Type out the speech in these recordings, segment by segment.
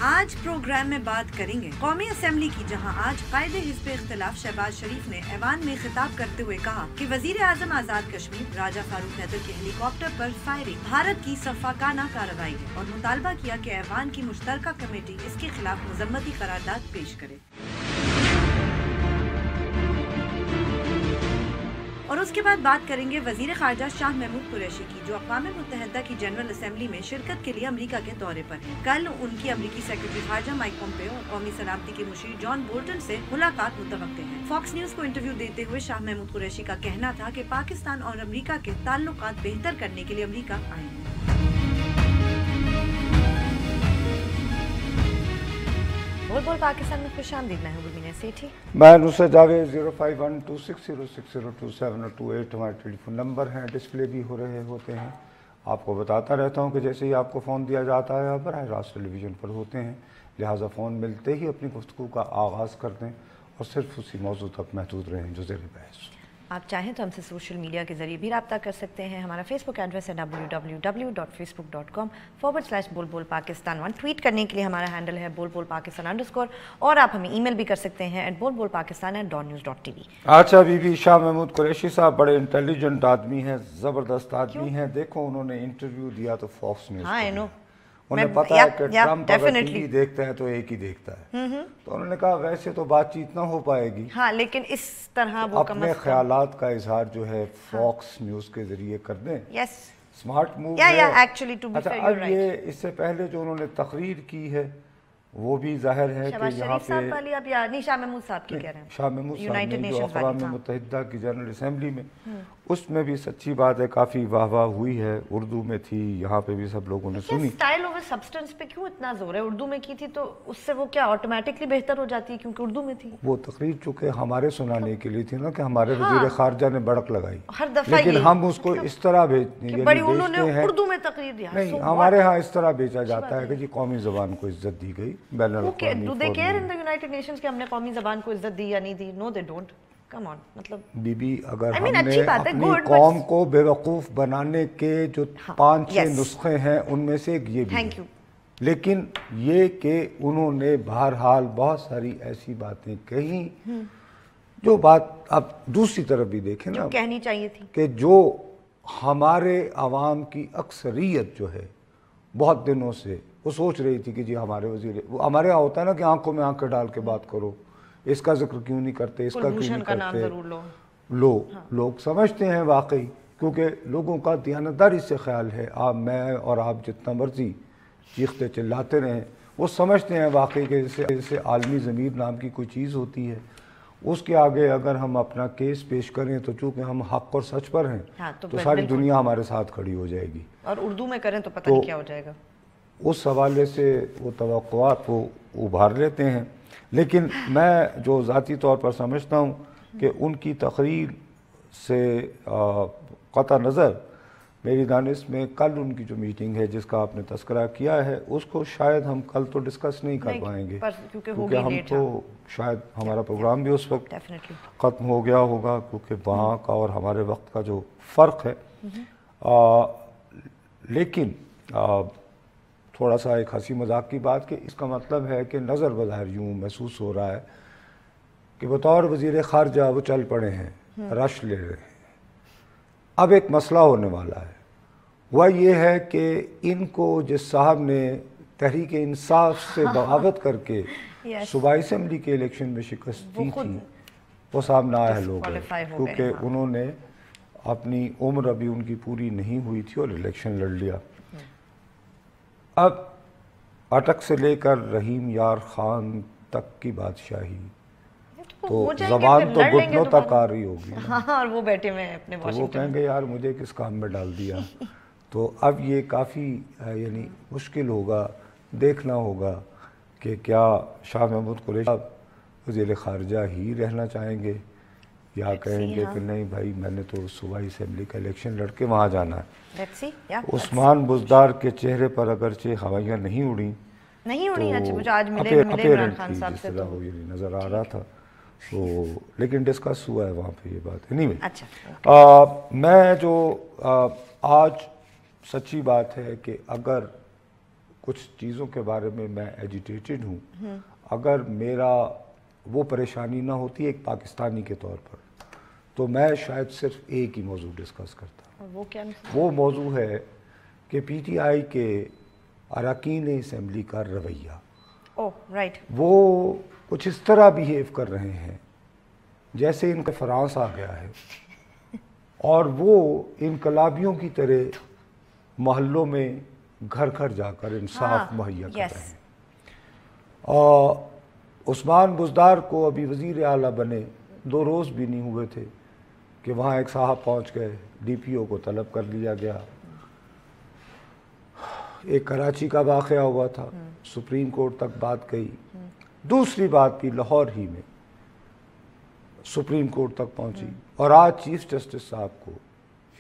آج پروگرام میں بات کریں گے قومی اسمبلی کی، جہاں آج قائد حزب اختلاف شہباز شریف نے ایوان میں خطاب کرتے ہوئے کہا کہ وزیر اعظم آزاد کشمیر راجہ فاروق حیدر کے ہیلی کاپٹر پر فائرنگ بھارت کی سفاکانہ کارروائی ہے، اور مطالبہ کیا کہ ایوان کی مشترکہ کمیٹی اس کے خلاف مذمتی قرارداد پیش کرے۔ اور اس کے بعد بات کریں گے وزیر خارجہ شاہ محمود قریشی کی، جو اقوام متحدہ کی جنرل اسمبلی میں شرکت کے لیے امریکہ کے دورے پر ہیں۔ کل ان کی امریکی سیکرٹری خارجہ مائک پومپیو اور قومی سلامتی کے مشیر جان بولٹن سے ملاقات متوقع ہے۔ فاکس نیوز کو انٹرویو دیتے ہوئے شاہ محمود قریشی کا کہنا تھا کہ پاکستان اور امریکہ کے تعلقات بہتر کرنے کے لیے امریکہ آئے ہیں۔ بول پاکستان میں خوش آمدید، میں ہوں بلمینہ سیٹھی، میں نصرت جاوید۔ 051260602728 ہمارے ٹیلی فون نمبر ہیں، ڈسپلے بھی ہو رہے ہوتے ہیں۔ آپ کو بتاتا رہتا ہوں کہ جیسے ہی آپ کو فون دیا جاتا ہے آپ براہ راست ٹیلی ویژن پر ہوتے ہیں، لہٰذا فون ملتے ہی اپنی گفتگو کا آغاز کر دیں اور صرف اسی موضوع تک محدود رہیں جو زیر بحث۔ آپ چاہیں تو ہم سے سوشل میڈیا کے ذریعے بھی رابطہ کر سکتے ہیں۔ ہمارا فیس بک ایڈریس ہے www.facebook.com/بول پاکستان1۔ ٹویٹ کرنے کے لیے ہمارا ہینڈل ہے بول پاکستان _ اور آپ ہمیں ای میل بھی کر سکتے ہیں @bolpakistan@dawnnews.tv۔ اچھا، بی بی شاہ محمود قریشی صاحب بڑے انٹیلیجنٹ آدمی ہیں، زبردست آدمی ہیں۔ دیکھو انہوں نے انٹرویو دیا تو فاکس نیوز کو، انہیں پتا ہے کہ ٹرمپ اگر ٹی وی دیکھتا ہے تو ایک ہی دیکھتا ہے، تو انہوں نے کہا ویسے تو بات چیت نہ ہو پائے گی، ہاں لیکن اس طرح وہ اپنے خیالات کا اظہار جو ہے فاکس نیوز کے ذریعے کر دیں۔ اسمارٹ موو ہے۔ اچھا، اب یہ اس سے پہلے جو انہوں نے تقریر کی ہے وہ بھی ظاہر ہے کہ یہاں پہ شاہ محمود صاحب کی کہہ رہے ہیں، شاہ محمود صاحب نے جو اقوام متحدہ کی جنرل اسمبلی میں، اس میں بھی سچی بات ہے کافی واہ واہ ہوئی ہے، اردو میں تھی، یہاں پہ بھی سب لوگوں نے سنی۔ سٹائل اوور سبسٹنس پہ کیوں اتنا زور ہے؟ اردو میں کی تھی تو اس سے وہ کیا آٹومیٹکلی بہتر ہو جاتی ہے کیونکہ اردو میں تھی؟ وہ تقریر چونکہ ہمارے سنانے کے لیے تھی نا، کہ ہمارے وزیر خارجہ نے بڑک لگائی، لیکن ہم اس کو اس طرح بھیجتے ہیں، اردو میں تقریر دیا نہیں، ہمارے ہاں اس طرح بیچا جاتا ہے کہ جی قومی زبان کو عزت دی گئی بین الاقوامی۔ Do they care in the United Nations کہ ہم نے قومی زبان کو عزت دی یا نہیں دی؟ No they don't. Come on، مطلب بی بی اگر ہم نے اپنی قوم کو بیوقوف بنانے کے جو 5-6 نسخے ہیں ان میں سے ایک یہ بھی ہے، لیکن یہ کہ انہوں نے بہرحال بہت ساری ایسی باتیں کہیں جو بات اب دوسری طرف بھی دیکھیں نا، کہنی چاہیے تھی، کہ جو ہمارے عوام کی اکثریت جو ہے بہت دنوں سے وہ سوچ رہی تھی کہ جی ہمارے وزیر، وہ ہمارے یہاں ہوتا ہے نا کہ آنکھوں میں آنکھیں ڈال کے بات کرو، اس کا ذکر کیوں نہیں کرتے، اس کا کیوں نہیں کرتے، لوگ سمجھتے ہیں واقعی، کیونکہ لوگوں کا دیانتداری سے خیال ہے، میں اور آپ جتنا مرضی چیختے چلاتے رہیں، وہ سمجھتے ہیں واقعی کہ جیسے عالمی ضمیر نام کی کوئی چیز ہوتی ہے، اس کے آگے اگر ہم اپنا کیس پیش کریں تو چونکہ ہم حق اور سچ پر ہیں تو ساری دنیا ہمارے ساتھ کھڑی ہو جائے گی، اور اردو میں کریں تو پتہ نہیں کیا ہو جائے گا۔ اس حوالے سے وہ توقعات وہ ابھار لیتے ہیں، لیکن میں جو ذاتی طور پر سمجھتا ہوں کہ ان کی تقریر سے قطع نظر میری دانش میں کل ان کی جو میٹنگ ہے جس کا آپ نے تذکرہ کیا ہے اس کو شاید ہم کل تو ڈسکس نہیں کر پائیں گے، کیونکہ ہم تو شاید ہمارا پروگرام بھی اس وقت ختم ہو گیا ہوگا، کیونکہ وہاں کا اور ہمارے وقت کا جو فرق ہے، لیکن تھوڑا سا ایک ہنسی مذاق کی بات کہ اس کا مطلب ہے کہ نظر بظاہر یوں محسوس ہو رہا ہے کہ بطور وزیر خارجہ وہ چل پڑے ہیں، رش لے رہے ہیں۔ اب ایک مسئلہ ہونے والا ہے، وہ یہ ہے کہ ان کو جس صاحب نے تحریک انصاف سے بغاوت کر کے صوبائی اسمبلی کے الیکشن میں شکست دی تھی، وہ صاحب نااہل ہو گئے، کیونکہ انہوں نے اپنی عمر ابھی ان کی پوری نہیں ہوئی تھی اور الیکشن لڑ لیا۔ اب اٹک سے لے کر رحیم یار خان تک کی بادشاہی تو زبان تو گھٹنوں تک آ رہی ہوگی، اور وہ بیٹھے ہوئے ہیں اپنے وہ کہیں گے یار مجھے کس کام میں ڈال دیا، تو اب یہ کافی یعنی مشکل ہوگا، دیکھنا ہوگا کہ کیا شاہ محمود قریشی صاحب وزیر خارجہ ہی رہنا چاہیں گے یا کہیں گے کہ نہیں بھائی میں نے تو صوبائی اسمبلی کا الیکشن لڑ کے وہاں جانا ہے۔ عثمان بزدار کے چہرے پر اگرچہ ہوائیاں نہیں اڑیں تو نظر آ رہا تھا، تو لیکن ڈسکس ہوا ہے وہاں پہ یہ بات ہے۔ میں جو آج سچی بات ہے کہ اگر کچھ چیزوں کے بارے میں میں ایجیٹیٹڈ ہوں. اگر میرا وہ پریشانی نہ ہوتی ایک پاکستانی کے طور پر تو میں شاید صرف ایک ہی موضوع ڈسکس کرتا. وہ کیا؟ وہ موضوع ہے کہ پی ٹی آئی کے اراکین اسمبلی کا رویہ. وہ کچھ اس طرح بیہیو کر رہے ہیں جیسے ان کا فرانس آ گیا ہے اور وہ انقلابیوں کی طرح محلوں میں گھر گھر جا کر انصاف مہیا کر رہے ہیں. اور عثمان بزدار کو ابھی وزیر اعلیٰ بنے 2 روز بھی نہیں ہوئے تھے کہ وہاں ایک صاحب پہنچ گئے, ڈی پی او کو طلب کر لیا گیا. ایک کراچی کا واقعہ ہوا تھا, سپریم کورٹ تک بات گئی. دوسری بات بھی لاہور ہی میں سپریم کورٹ تک پہنچی. اور آج چیف جسٹس صاحب کو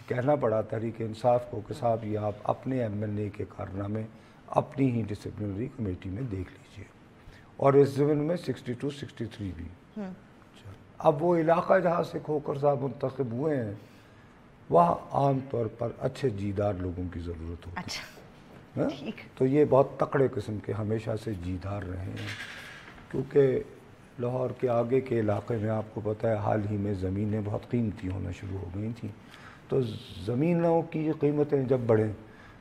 کہنا پڑا تحریک انصاف کو کہ صاحب یہ آپ اپنے ایم این اے کے کارنامے اپنی ہی ڈسپلنری کمیٹی میں دیکھ لیجئے. اور اس ضمن میں 62 63 بھی. اب وہ علاقہ جہاں سے کھوکھر صاحب منتخب ہوئے ہیں وہاں عام طور پر اچھے جیدار لوگوں کی ضرورت ہوتی ہے. تو یہ بہت تکڑے قسم کے ہمیشہ سے جیدار رہے ہیں کیونکہ لاہور کے آگے کے علاقے میں آپ کو پتہ ہے حال ہی میں زمینیں بہت قیمتی ہونا شروع ہو گئی تھیں. تو زمینوں کی قیمتیں جب بڑھیں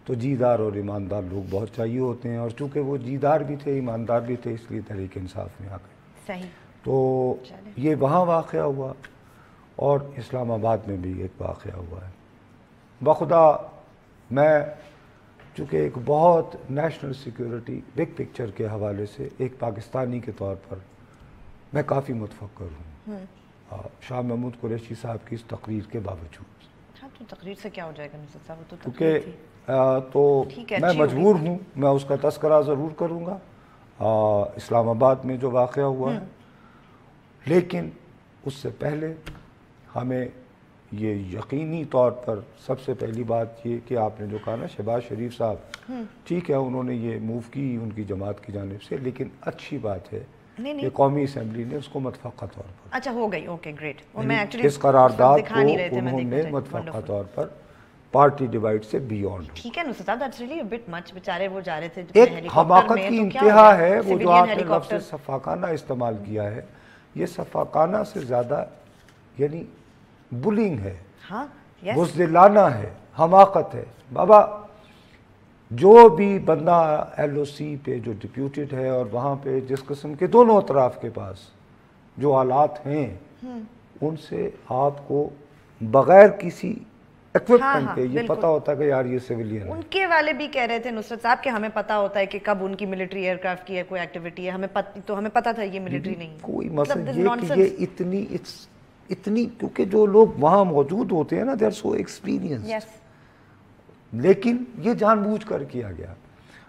تو جیدار اور ایماندار لوگ بہت چاہیے ہوتے ہیں. اور چونکہ وہ جیدار بھی تھے ایماندار بھی تھے اس لیے تحریک انصاف میں آ گئے. صحیح. تو یہ وہاں واقعہ ہوا اور اسلام آباد میں بھی ایک واقعہ ہوا ہے. بخدا میں چونکہ ایک بہت نیشنل سیکیورٹی بگ پکچر کے حوالے سے ایک پاکستانی کے طور پر میں کافی متفکر ہوں شاہ محمود قریشی صاحب کی اس تقریر کے باوجود. تو تقریر سے کیا ہو جائے گا نصرت صاحب؟ تو کیونکہ تو میں مجبور ہوں, میں اس کا تذکرہ ضرور کروں گا اسلام آباد میں جو واقعہ ہوا ہے. لیکن اس سے پہلے ہمیں یہ یقینی طور پر سب سے پہلی بات یہ کہ آپ نے جو کہا نا شہباز شریف صاحب, ٹھیک ہے انہوں نے یہ موو کی ان کی جماعت کی جانب سے, لیکن اچھی بات ہے کہ قومی اسمبلی نے اس کو متفقہ طور پر اچھا ہو گئی. Okay great. اس قرارداد کو انہوں نے متفقہ طور پر پارٹی ڈیوائیڈ سے بیونڈ. ٹھیک ہے نصرت صاحب, that's really a but much. بیچارے وہ جا رہے تھے ایک حماقت کی انتہا ہے وہ جو آپ نے لفظ سفاکانہ استعمال کیا ہے. یہ سفاکانہ سے زیادہ یعنی بلنگ ہے, بزدلانہ ہے, حماقت ہے. بابا جو بھی بندہ ایل او سی پہ جو ڈپیوٹیڈ ہے اور وہاں پہ جس قسم کے دونوں اطراف کے پاس جو آلات ہیں ان سے آپ کو بغیر کسی ایکوپمنٹ کے یہ پتا ہوتا ہے کہ یار یہ سیویلین ہے. ان کے والے بھی کہہ رہے تھے نصرت صاحب کہ ہمیں پتا ہوتا ہے کہ کب ان کی ملٹری ایئر کرافٹ کی ہے کوئی ایکٹیویٹی ہے, تو ہمیں پتا تھا یہ ملٹری نہیں. کوئی مسئلہ یہ کہ یہ اتنی کیونکہ جو لوگ وہاں موجود ہوتے ہیں نا دے آر سو ایکسپیرینس. لیکن یہ جان بوجھ کر کیا گیا,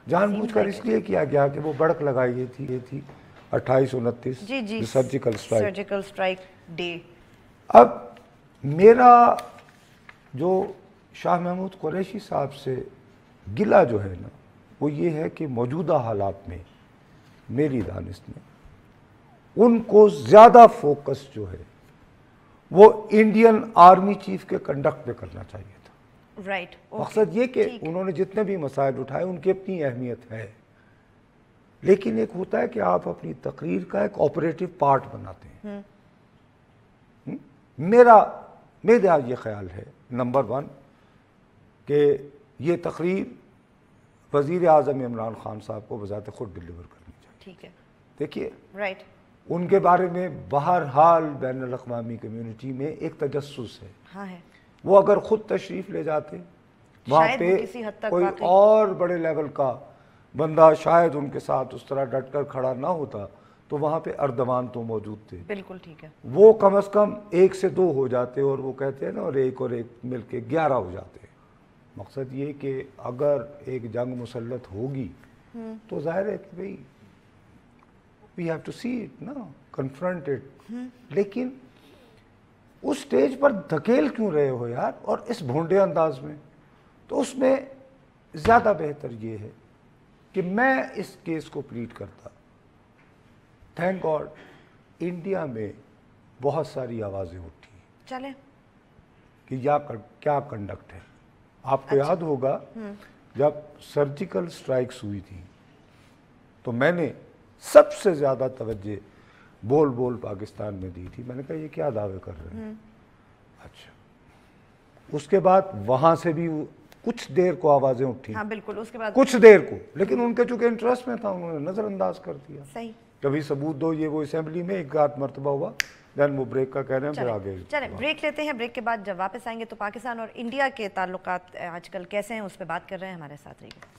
جان بوجھ کر اس لیے کیا گیا کہ وہ بڑک لگائی یہ تھی 28-29 سرجیکل اسٹرائک ڈے. اب میرا جو شاہ محمود قریشی صاحب سے گلہ جو ہے نا وہ یہ ہے کہ موجودہ حالات میں میری دانست میں ان کو زیادہ فوکس جو ہے وہ انڈین آرمی چیف کے کنڈکٹ پہ کرنا چاہیے تھا. رائٹ. مقصد یہ کہ انہوں نے جتنے بھی مسائل اٹھائے ان کی اپنی اہمیت ہے, لیکن ایک ہوتا ہے کہ آپ اپنی تقریر کا ایک آپریٹو پارٹ بناتے ہیں. میرا یہ خیال ہے نمبر 1 کہ یہ تقریر وزیر اعظم عمران خان صاحب کو بذات خود ڈیلیور کرنی چاہیے. ٹھیک ہے. دیکھیے رائٹ. ان کے بارے میں بہرحال بین الاقوامی کمیونٹی میں ایک تجسس ہے. ہاں ہے. وہ اگر خود تشریف لے جاتے وہاں پہ کوئی اور بڑے لیول کا بندہ شاید ان کے ساتھ اس طرح ڈٹ کر کھڑا نہ ہوتا تو وہاں پہ اردوان تو موجود تھے. بالکل ٹھیک ہے. وہ کم از کم 1 سے 2 ہو جاتے اور وہ کہتے ہیں نا اور ایک مل کے 11 ہو جاتے. مقصد یہ کہ اگر ایک جنگ مسلط ہوگی تو ظاہر ہے کہ بھئی we have to see it نا, confront it. لیکن اس سٹیج پر دھکیل کیوں رہے ہو یار, اور اس بھونڈے انداز میں. تو اس میں زیادہ بہتر یہ ہے کہ میں اس کیس کو پلیٹ کرتا. تھینک گاڈ انڈیا میں بہت ساری آوازیں اٹھی چلے کہ کیا کنڈکٹ ہے. آپ کو یاد ہوگا جب سرجیکل سٹرائکس ہوئی تھی تو میں نے سب سے زیادہ توجہ بول پاکستان میں دی تھی. میں نے کہا یہ کیا دعوے کر رہے ہیں. اچھا اس کے بعد وہاں سے بھی کچھ دیر کو آوازیں اٹھی. ہاں بالکل اس کے بعد کچھ دیر کو, لیکن ان کے چونکہ انٹرسٹ میں تھا انہوں نے نظر انداز کر دیا. صحیح. کبھی ثبوت دو, یہ وہ اسمبلی میں ایک آدھ مرتبہ ہوا, دین وہ بریک کا کہہ رہے ہیں پھر آگے. چلیں بریک لیتے ہیں. بریک کے بعد جب واپس آئیں گے تو پاکستان اور انڈیا کے تعلقات آج کل کیسے ہیں اس پہ بات کر رہے ہیں. ہمارے ساتھ رہیے.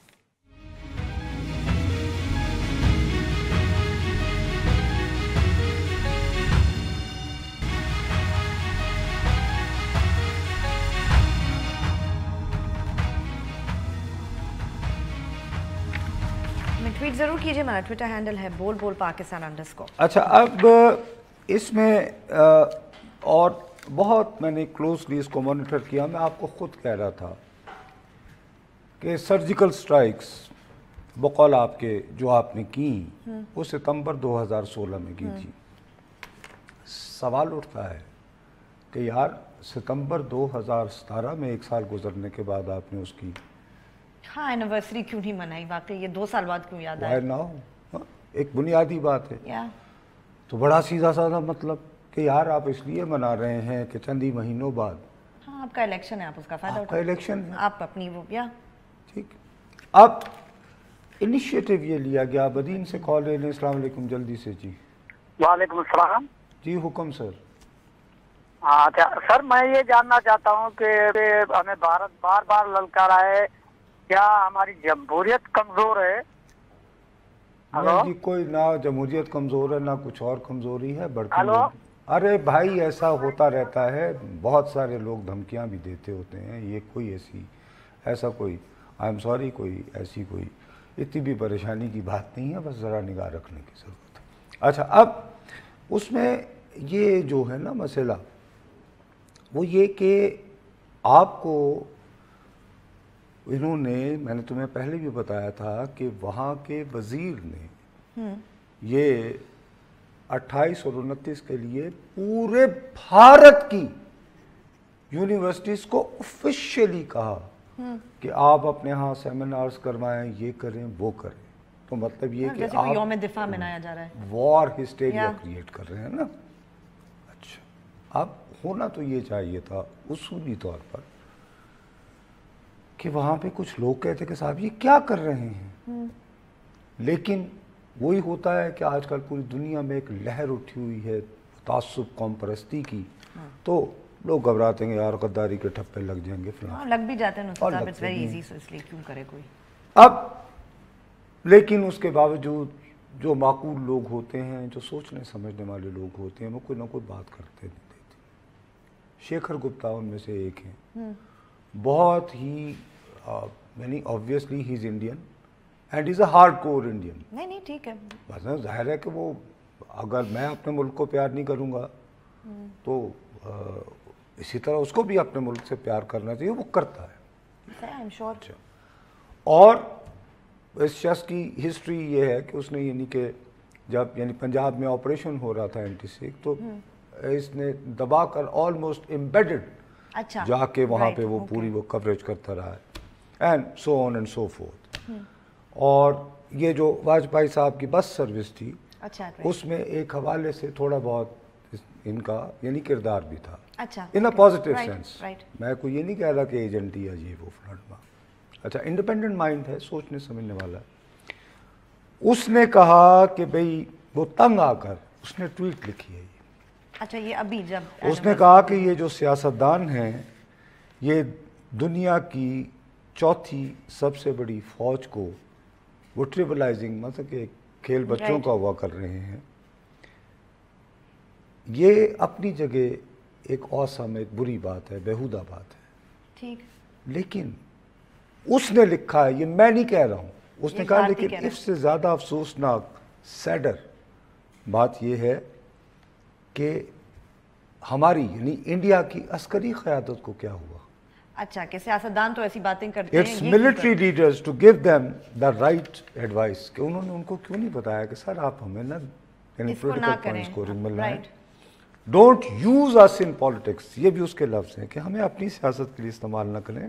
ٹویٹ ضرور کیجیے. ہمارا ٹویٹر ہینڈل ہے بول پاکستان _ اچھا اب اس میں اور بہت میں نے کلوزلی اس کو مانیٹر کیا. میں آپ کو خود کہہ رہا تھا کہ سرجیکل سٹرائکس بقول آپ کے جو آپ نے کی وہ ستمبر 2016 میں کی تھی. سوال اٹھتا ہے کہ یار ستمبر 2017 میں 1 سال گزرنے کے بعد آپ نے اس کی ہاں اینیورسری کیوں نہیں منائی. واقعی یہ 2 سال بعد کیوں یاد آیا. ایک بنیادی بات ہے. تو بڑا سیدھا سادہ مطلب کہ یار آپ اس لیے منا رہے ہیں کہ چند ہی مہینوں بعد ہاں آپ کا الیکشن ہے, آپ اس کا فائدہ آپ کا الیکشن ہے, آپ اپنی وہ ٹھیک. اب انیشیٹو یہ لیا گیا. بدین سے کال لے لیں. السلام علیکم جلدی سے. جی وعلیکم السلام. جی حکم سر. اچھا سر میں یہ جاننا چاہتا ہوں کہ ہمیں بھارت بار بار للکارا ہے, کیا ہماری جمہوریت کمزور ہے؟ جی کوئی نہ جمہوریت کمزور ہے نہ کچھ اور کمزوری ہے. ارے بھائی ایسا ہوتا رہتا ہے, بہت سارے لوگ دھمکیاں بھی دیتے ہوتے ہیں. یہ کوئی ایسا کوئی آئی ایم سوری کوئی ایسی کوئی اتنی بھی پریشانی کی بات نہیں ہے, بس ذرا نگاہ رکھنے کی ضرورت ہے. اچھا اب اس میں یہ جو ہے نا مسئلہ وہ یہ کہ آپ کو انہوں نے, میں نے تمہیں پہلے بھی بتایا تھا کہ وہاں کے وزیر نے یہ 28 اور 29 کے لیے پورے بھارت کی یونیورسٹیز کو آفیشیلی کہا کہ آپ اپنے ہاں سیمینارز کروائیں, یہ کریں وہ کریں. تو مطلب یہ کہ آپ یوم دفاع منایا جا رہا ہے, وار ہسٹیریا کریٹ کر رہے ہیں نا. اچھا اب ہونا تو یہ چاہیے تھا اصولی طور پر کہ وہاں پہ کچھ لوگ کہتے کہ صاحب یہ کیا کر رہے ہیں. لیکن وہی ہوتا ہے کہ آج کل پوری دنیا میں ایک لہر اٹھی ہوئی ہے تعصب قوم پرستی کی, تو لوگ گھبراتے ہیں یار غداری کے ٹھپے لگ جائیں گے فلاں, لگ بھی جاتے ہیں اٹس ویری ایزی, سو اس لیے کیوں کرے کوئی. اب لیکن اس کے باوجود جو معقول لوگ ہوتے ہیں, جو سوچنے سمجھنے والے لوگ ہوتے ہیں, وہ کوئی نہ کوئی بات کرتے نہیں دیتے. شیکھر گپتا ان میں سے ایک ہیں, بہت ہی یعنی obviously he is Indian and he is a hardcore Indian. نہیں ٹھیک ہے, بس ظاہر ہے کہ وہ اگر میں اپنے ملک کو پیار نہیں کروں گا تو اسی طرح اس کو بھی اپنے ملک سے پیار کرنا چاہیے, وہ کرتا ہے. I'm sure. اور اس شخص کی ہسٹری یہ ہے کہ اس نے یعنی کہ جب یعنی پنجاب میں آپریشن ہو رہا تھا اینٹی سکھ, تو اس نے دبا کر آلموسٹ امبیڈڈ جا کے وہاں پہ وہ پوری وہ کوریج کرتا رہا ہے, and so on and so forth. اور یہ جو واجپئی صاحب کی بس سروس تھی اس میں ایک حوالے سے تھوڑا بہت ان کا یعنی کردار بھی تھا ان اے پازیٹیو سینس. میں کوئی یہ نہیں کہہ رہا کہ ایجنٹ یا یہ وہ فلاں. اچھا انڈیپینڈنٹ مائنڈ ہے, سوچنے سمجھنے والا ہے. اس نے کہا کہ بھئی وہ تنگ آ کر اس نے ٹویٹ لکھی ہے. اچھا یہ ابھی جب اس نے کہا کہ یہ جو سیاستدان ہیں یہ دنیا کی چوتھی سب سے بڑی فوج کو وہ ٹریبلائزنگ مطلب کہ کھیل بچوں کا ہوا کر رہے ہیں. یہ اپنی جگہ ایک اوسم ایک بری بات ہے, بیہودہ بات ہے, ٹھیک, لیکن اس نے لکھا ہے, یہ میں نہیں کہہ رہا ہوں, اس نے کہا لیکن اس سے زیادہ افسوسناک سیڈر بات یہ ہے کہ ہماری یعنی انڈیا کی عسکری قیادت کو کیا ہوا. اچھا کہ سیاستدان تو ایسی باتیں کرتے ہیں, it's military leaders to give them the right advice, کہ انہوں نے ان کو کیوں نہیں بتایا کہ سر آپ ہمیں نا یعنی پولیٹیکل پوائنٹ اسکورنگ مل رہا ہے, don't use us in politics. یہ بھی اس کے لفظ ہیں کہ ہمیں اپنی سیاست کے لیے استعمال نہ کریں.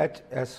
HS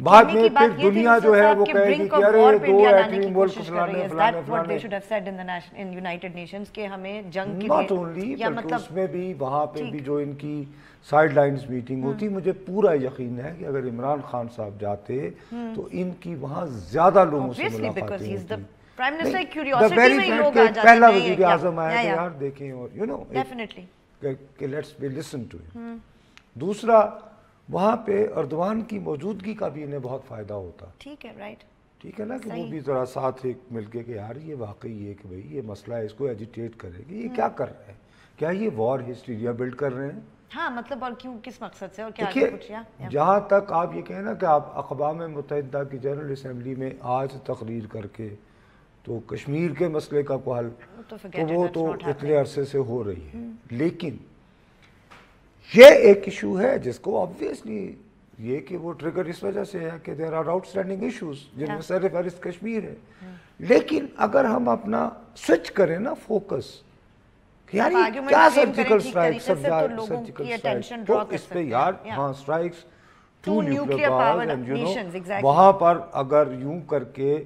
بعد میں پھر دنیا جو ہے وہ کہے گی کہ ارے دو ایٹمی ملک فلانے فلانے ناٹ اونلی بلکہ اس میں بھی وہاں پہ بھی جو ان کی سائیڈ لائنز میٹنگ ہوتی، مجھے پورا یقین ہے کہ اگر عمران خان صاحب جاتے تو ان کی وہاں زیادہ لوگوں سے ملاقاتیں ہوتی. پہلا وزیر اعظم آیا کہ یار دیکھیں اور یو نو کہ لیٹس بی لسن ٹو ہم. دوسرا وہاں پہ اردوان کی موجودگی کا بھی انہیں بہت فائدہ ہوتا. ٹھیک ہے رائٹ، ٹھیک ہے نا کہ وہ بھی ذرا ساتھ ایک مل کے کہ یار یہ واقعی ہے کہ بھئی یہ مسئلہ ہے، اس کو ایجیٹیٹ کرے گی. یہ کیا کر رہے ہیں؟ کیا یہ وار ہسٹیریا بلڈ کر رہے ہیں؟ ہاں مطلب اور کیوں، کس مقصد سے اور کیا دیکھیے کچھ جہاں تک آپ یہ کہیں نا کہ آپ اقوام متحدہ کی جنرل اسمبلی میں آج تقریر کر کے تو کشمیر کے مسئلے کا کو حل تو وہ تو اتنے عرصے سے ہو رہی ہے. لیکن یہ ایک ایشو ہے جس کو آبویسلی یہ کہ وہ ٹریگر اس وجہ سے ہے کہ there are outstanding issues جن میں سر فہرست کشمیر ہے. لیکن اگر ہم اپنا سوئچ کریں نا فوکس کہ یار یہ کیا سرجیکل اسٹرائک سرجیکل اسٹرائک تو اس پہ یار ہاں strikes to nuclear powers and you know وہاں پر اگر یوں کر کے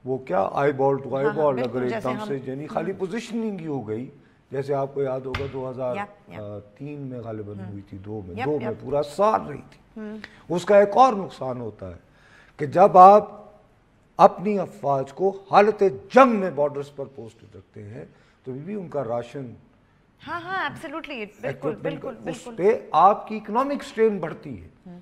وہ کیا آئی بال ٹو آئی بال اگر ایک دم سے یعنی خالی پوزیشننگ ہی ہو گئی، جیسے آپ کو یاد ہوگا 2003 میں غالباً ہوئی تھی، دو میں پورا سال رہی تھی. اس کا ایک اور نقصان ہوتا ہے کہ جب آپ اپنی افواج کو حالت جنگ میں بارڈرز پر پوسٹ رکھتے ہیں تو بھی ان کا راشن اس پہ آپ کی اکنامک سٹرین بڑھتی ہے.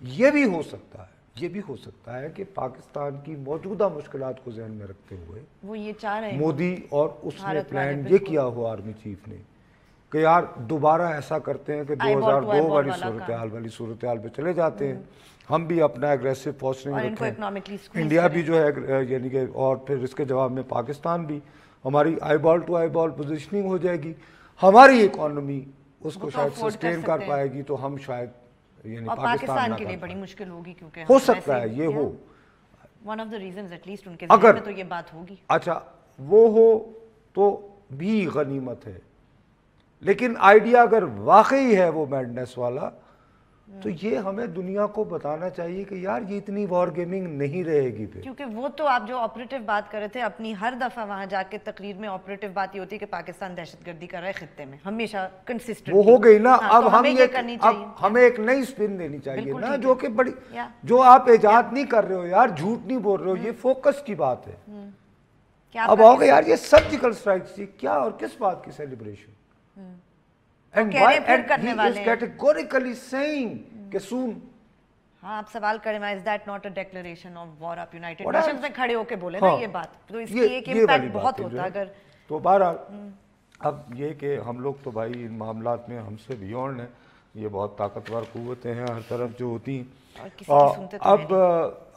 یہ بھی ہو سکتا ہے کہ پاکستان کی موجودہ مشکلات کو ذہن میں رکھتے ہوئے وہ یہ چاہ رہے ہیں مودی اور اس نے پلان یہ کیا ہوا آرمی چیف نے کہ یار دوبارہ ایسا کرتے ہیں کہ 2002 والی صورتحال پہ چلے جاتے ہیں. ہم بھی اپنا ایگریسو پوسچرنگ رکھیں، انڈیا بھی جو ہے یعنی کہ اور پھر اس کے جواب میں پاکستان بھی، ہماری آئی بال ٹو آئی بال پوزیشننگ ہو جائے گی، ہماری اکانومی اس کو شاید سسٹین کر پائے گی تو ہم شاید یعنی پاکستان کے لیے بڑی مشکل ہوگی کیونکہ ہو سکتا ہے یہ ہو one of the reasons at least ان کے ذہن میں تو یہ بات ہوگی. اچھا وہ ہو تو بھی غنیمت ہے، لیکن آئیڈیا اگر واقعی ہے وہ میڈنس والا تو یہ ہمیں دنیا کو بتانا چاہیے کہ یار یہ اتنی وار گیمنگ نہیں رہے گی پھر. کیونکہ وہ تو آپ جو آپریٹو بات کر رہے تھے اپنی ہر دفعہ وہاں جا کے تقریر میں آپریٹو بات یہ ہوتی ہے کہ پاکستان دہشت گردی کر رہا ہے خطے میں، ہمیشہ کنسسٹنٹ وہ ہو گئی نا. اب ہمیں ایک نئی سپن دینی چاہیے نا جو کہ بڑی جو آپ ایجاد نہیں کر رہے ہو یار، جھوٹ نہیں بول رہے ہو، یہ فوکس کی بات ہے. اب آؤ گے یار یہ سرجیکل اسٹرائک تھی کیا اور کس بات کی celebration, and he is categorically saying کہ soon. ہاں آپ سوال کریں is that not a declaration of war آپ United Nations میں کھڑے ہو کے بولے نا یہ بات، تو اس کی ایک امپیکٹ بہت ہوتا اگر. تو بہرحال اب یہ کہ ہم لوگ تو بھائی ان معاملات میں ہم سے بیونڈ ہیں، یہ بہت طاقتور قوتیں ہیں ہر طرف جو ہوتی ہیں. اب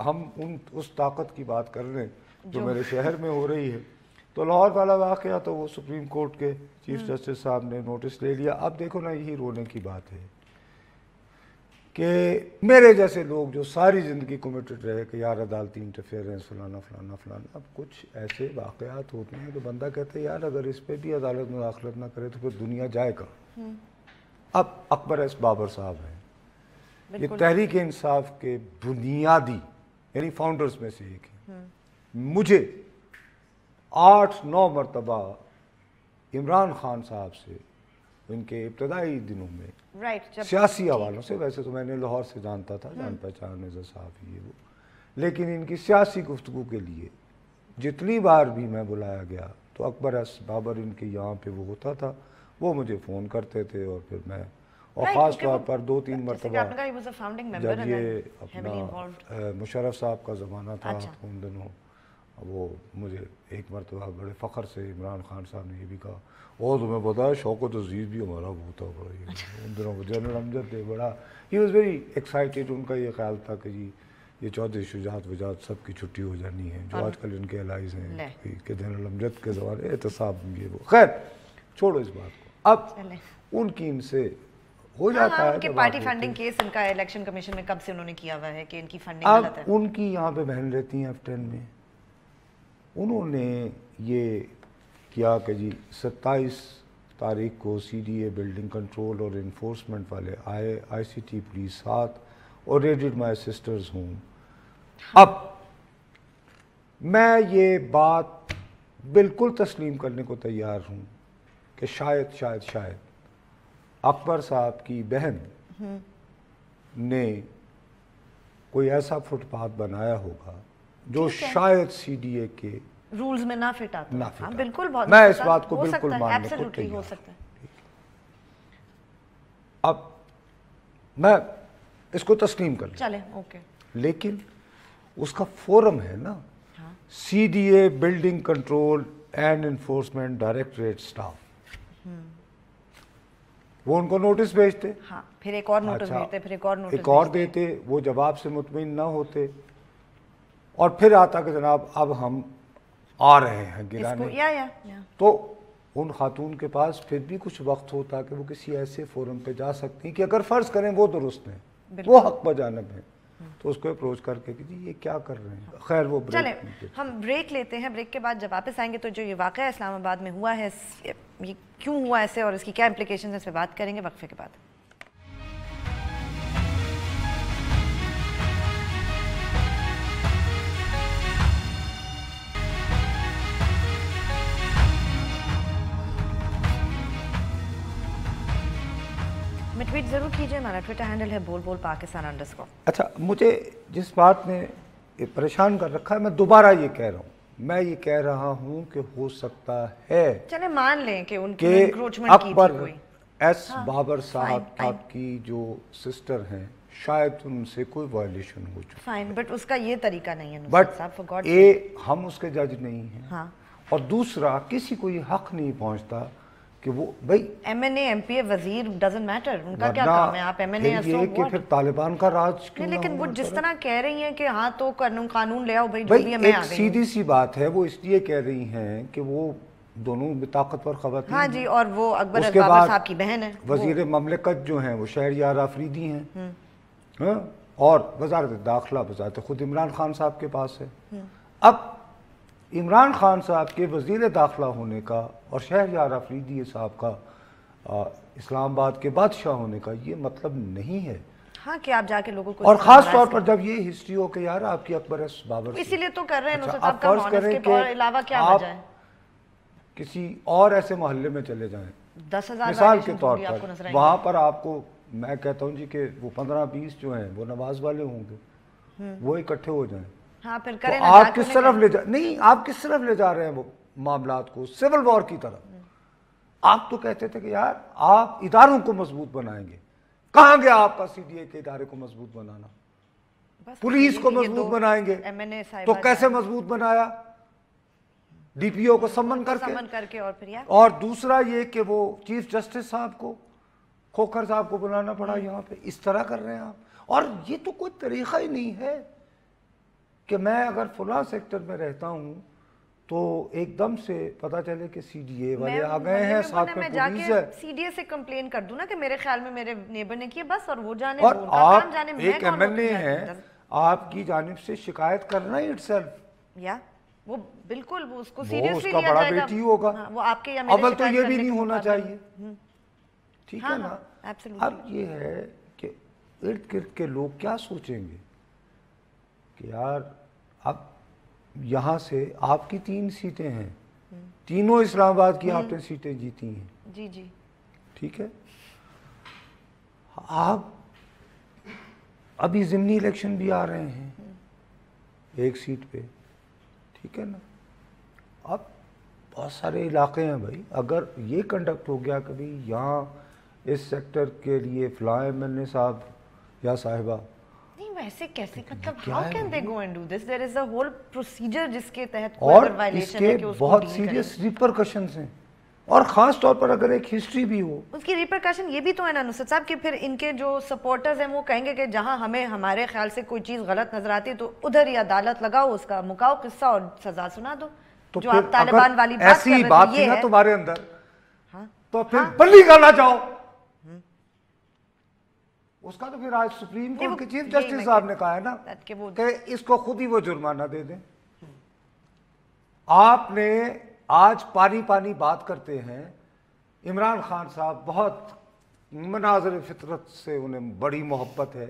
ہم اس طاقت کی بات کر رہے ہیں جو میرے شہر میں ہو رہی ہے. تو لاہور والا واقعہ تو وہ سپریم کورٹ کے چیف جسٹس صاحب نے نوٹس لے لیا. اب دیکھو نا یہی رونے کی بات ہے کہ میرے جیسے لوگ جو ساری زندگی کمیٹڈ رہے کہ یار عدالتی انٹرفیئرنس فلانا فلانا فلانا، اب کچھ ایسے واقعات ہوتے ہیں تو بندہ کہتا ہے یار اگر اس پہ بھی عدالت مداخلت نہ کرے تو پھر دنیا جائے کہاں. اب اکبر ایس بابر صاحب ہیں، یہ تحریک انصاف کے بنیادی یعنی فاؤنڈرز میں سے ایک ہیں. مجھے 8-9 مرتبہ عمران خان صاحب سے ان کے ابتدائی دنوں میں سیاسی حوالوں سے، ویسے تو میں نے لاہور سے جانتا تھا، جان پہچان نظر صاحب یہ وہ، لیکن ان کی سیاسی گفتگو کے لیے جتنی بار بھی میں بلایا گیا تو اکبر ایس بابر ان کے یہاں پہ وہ ہوتا تھا، وہ مجھے فون کرتے تھے اور پھر میں، اور خاص طور پر 2-3 مرتبہ جب یہ اپنا مشرف صاحب کا زمانہ تھا ان دنوں، وہ مجھے ایک مرتبہ بڑے فخر سے عمران خان صاحب نے یہ بھی کہا اور تمہیں پتا ہے شوکت عزیز بھی ہمارا بہت تھا بڑا، ان دنوں جنرل امجد تھے، بڑا ہی واز ویری ایکسائٹیڈ. ان کا یہ خیال تھا کہ جی یہ چودھری شجاعت وجاعت سب کی چھٹی ہو جانی ہے جو آج کل ان کے الائز ہیں کہ جنرل امجد کے زمانے احتساب یہ وہ. خیر چھوڑو اس بات کو. اب ان کی ان سے ہو جاتا ہے کہ پارٹی فنڈنگ کیس ان کا الیکشن کمیشن میں کب سے انہوں نے کیا ہوا ہے کہ ان کی فنڈنگ غلط ہے. اب ان کی یہاں پہ بہن رہتی ہیں F10 میں، انہوں نے یہ کیا کہ جی 27 تاریخ کو CDA بلڈنگ کنٹرول اور انفورسمنٹ والے آئی سی ٹی پولیس 7 اور ریڈڈ مائی سسٹرز ہوں. اب میں یہ بات بالکل تسلیم کرنے کو تیار ہوں کہ شاید اکبر صاحب کی بہن نے کوئی ایسا فٹ پاتھ بنایا ہوگا جو شاید سی ڈی اے کے رولز میں نہ فٹ آتا. بالکل بہت میں اس بات کو بالکل ماننے کو تیار ہو سکتا ہے. اب میں اس کو تسلیم کر لوں, چلیں اوکے, لیکن اس کا فورم ہے نا C D A building control and enforcement directorate staff, وہ ان کو نوٹس بھیجتے, پھر ایک اور نوٹس بھیجتے, پھر ایک اور نوٹس ایک اور دیتے, وہ جواب سے مطمئن نہ ہوتے, اور پھر آتا کہ جناب اب ہم آ رہے ہیں گرانے. تو ان خاتون کے پاس پھر بھی کچھ وقت ہوتا کہ وہ کسی ایسے فورم پہ جا سکتی کہ اگر فرض کریں وہ درست ہیں, وہ حق بجانب ہیں, تو اس کو اپروچ کر کے کہ جی یہ کیا کر رہے ہیں. خیر وہ چلیں ہم بریک لیتے ہیں, بریک کے بعد جب واپس آئیں گے تو جو یہ واقعہ اسلام آباد میں ہوا ہے یہ کیوں ہوا ایسے اور اس کی کیا امپلیکیشن ہے اس پہ بات کریں گے وقفے کے بعد. میں ٹویٹ ضرور کیجئے, ہمارا ٹویٹر ہینڈل ہے بول بول پاکستان _ اچھا, مجھے جس بات نے پریشان کر رکھا ہے, میں دوبارہ یہ کہہ رہا ہوں, میں یہ کہہ رہا ہوں کہ ہو سکتا ہے چلے مان لیں کہ ان کی انکروچمنٹ کی اکبر تھی کوئی ایس بابر صاحب کی جو سسٹر ہیں شاید ان سے کوئی وائلیشن ہو چکی. فائن, بٹ اس کا یہ طریقہ نہیں ہے بٹ ہم اس کے جج نہیں ہیں, اور دوسرا کسی کو یہ حق نہیں پہنچتا کہ وہ بھائی M N A M P A وزیر ڈزنٹ میٹر, ان کا کیا کام ہے. آپ ایم این اے یہ کہ پھر طالبان کا راج کیوں نہ ہو. لیکن وہ جس طرح کہہ رہی ہیں کہ ہاں تو قانون لے آؤ بھائی, جو بھی ہے میں آ گئی. ایک سیدھی سی بات ہے, وہ اس لیے کہہ رہی ہیں کہ وہ دونوں طاقتور خواتین, ہاں جی, اور وہ اکبر بابر صاحب کی بہن ہے. وزیر مملکت جو ہیں وہ شہریار آفریدی ہیں, اور وزارت داخلہ بذات خود عمران خان صاحب کے پاس ہے. اب عمران خان صاحب کے وزیر داخلہ ہونے کا اور شہریار آفریدی صاحب کا اسلام آباد کے بادشاہ ہونے کا یہ مطلب نہیں ہے ہاں کہ آپ جا کے لوگوں کو, اور خاص طور پر جب یہ ہسٹری ہو کہ یار آپ کی اکبر ایس بابر, اسی لیے تو کر رہے ہیں نصرت صاحب کا مونسکپ, اور علاوہ کیا وجہ ہے. کسی اور ایسے محلے میں چلے جائیں 10,000 مثال کے طور پر, وہاں پر آپ کو میں کہتا ہوں جی کہ وہ 15-20 جو ہیں وہ نواز والے ہوں گے, وہ اکٹھے ہو جائیں, پھر کریں آپ کس طرف لے نہیں, آپ کس طرف لے جا رہے ہیں وہ معاملات کو, سول وار کی طرف. آپ تو کہتے تھے کہ یار آپ اداروں کو مضبوط بنائیں گے, کہاں گیا آپ کا سی ڈی اے کے ادارے کو مضبوط بنانا. پولیس کو مضبوط بنائیں گے تو کیسے مضبوط بنایا, ڈی پی او کو سمن کر کے, اور دوسرا یہ کہ وہ چیف جسٹس صاحب کو, کھوکھر صاحب کو بلانا پڑا یہاں پہ. اس طرح کر رہے ہیں آپ, اور یہ تو کوئی طریقہ ہی نہیں ہے کہ میں اگر فلاں سیکٹر میں رہتا ہوں تو ایک دم سے پتا چلے کہ سی ڈی اے والے آ گئے ہیں, ساتھ میں پولیس ہے, سی ڈی اے سے کمپلین کر دوں نا کہ میرے خیال میں میرے نیبر نے کیا بس, اور وہ جانے, اور آپ ایک ایم این اے ہیں, آپ کی جانب سے شکایت کرنا ہی اٹسیلف, یا وہ بالکل وہ اس کو سیریسلی لیا جائے گا, وہ اس کا بڑا بیٹی ہوگا, وہ آپ کے یا میرے اول تو یہ بھی نہیں ہونا چاہیے, ٹھیک ہے نا. اب یہ ہے کہ ارد گرد کے لوگ کیا سوچیں گے کہ یار اب یہاں سے آپ کی 3 سیٹیں ہیں, تینوں اسلام آباد کی آپ نے سیٹیں جیتی ہیں, جی جی ٹھیک ہے. آپ ابھی ضمنی الیکشن بھی آ رہے ہیں ایک سیٹ پہ, ٹھیک ہے نا. اب بہت سارے علاقے ہیں بھائی, اگر یہ کنڈکٹ ہو گیا کبھی یہاں اس سیکٹر کے لیے فلاں ایم این اے صاحب یا صاحبہ, ویسے کیسے, مطلب how can they go and do this? There is a whole procedure جس کے تحت اور اس کے بہت سیریس ریپرکشنز ہیں, اور خاص طور پر اگر ایک ہسٹری بھی ہو, اس کی ریپرکشن یہ بھی تو ہے نا نصرت صاحب کہ پھر ان کے جو سپورٹرز ہیں وہ کہیں گے کہ جہاں ہمیں ہمارے خیال سے کوئی چیز غلط نظر آتی ہے تو ادھر ہی عدالت لگاؤ, اس کا مکاؤ قصہ اور سزا سنا دو. جو آپ طالبان والی بات کر رہے تھے, بات تھی نا تمہارے اندر, تو پھر بلی کرنا چاہو, اس کا تو پھر آج سپریم کورٹ کے چیف جسٹس صاحب نے کہا ہے نا کہ اس کو خود ہی وہ جرمانہ دے دیں. آپ نے آج پانی بات کرتے ہیں, عمران خان صاحب بہت مناظر فطرت سے انہیں بڑی محبت ہے,